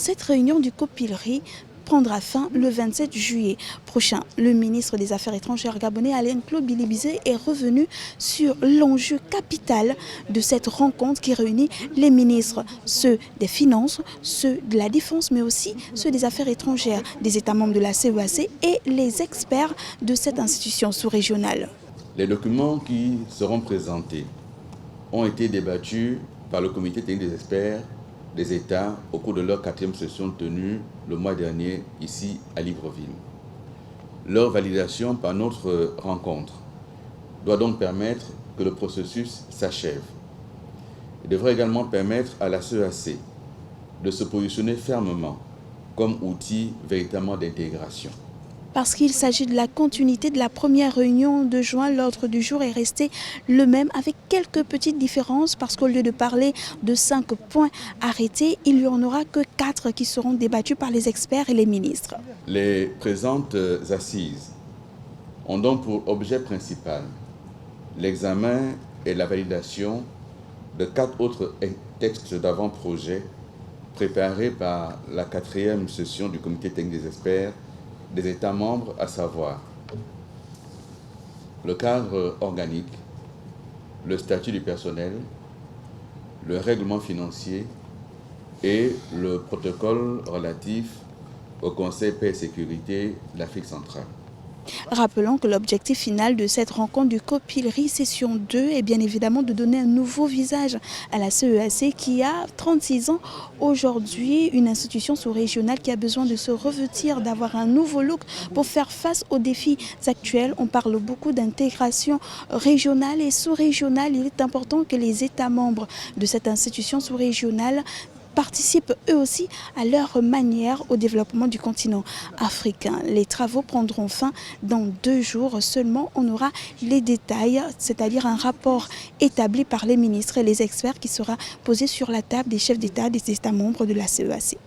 Cette réunion du COPILRI prendra fin le 27 juillet prochain. Le ministre des Affaires étrangères gabonais Alain-Claude Bilibizé est revenu sur l'enjeu capital de cette rencontre qui réunit les ministres, ceux des Finances, ceux de la Défense, mais aussi ceux des Affaires étrangères, des États membres de la CEAC et les experts de cette institution sous-régionale. Les documents qui seront présentés ont été débattus par le comité technique des experts des États au cours de leur 4e session tenue le mois dernier ici à Libreville. Leur validation par notre rencontre doit donc permettre que le processus s'achève. Il devrait également permettre à la CEAC de se positionner fermement comme outil véritablement d'intégration. Parce qu'il s'agit de la continuité de la première réunion de juin, l'ordre du jour est resté le même avec quelques petites différences parce qu'au lieu de parler de 5 points arrêtés, il n'y en aura que 4 qui seront débattus par les experts et les ministres. Les présentes assises ont donc pour objet principal l'examen et la validation de 4 autres textes d'avant-projet préparés par la 4e session du comité technique des experts des États membres, à savoir le cadre organique, le statut du personnel, le règlement financier et le protocole relatif au Conseil paix et sécurité de l'Afrique centrale. Rappelons que l'objectif final de cette rencontre du COPILRI session 2 est bien évidemment de donner un nouveau visage à la CEAC qui a 36 ans aujourd'hui, une institution sous-régionale qui a besoin de se revêtir, d'avoir un nouveau look pour faire face aux défis actuels. On parle beaucoup d'intégration régionale et sous-régionale. Il est important que les États membres de cette institution sous-régionale participent eux aussi à leur manière au développement du continent africain. Les travaux prendront fin dans 2 jours seulement. On aura les détails, c'est-à-dire un rapport établi par les ministres et les experts qui sera posé sur la table des chefs d'État des États membres de la CEAC.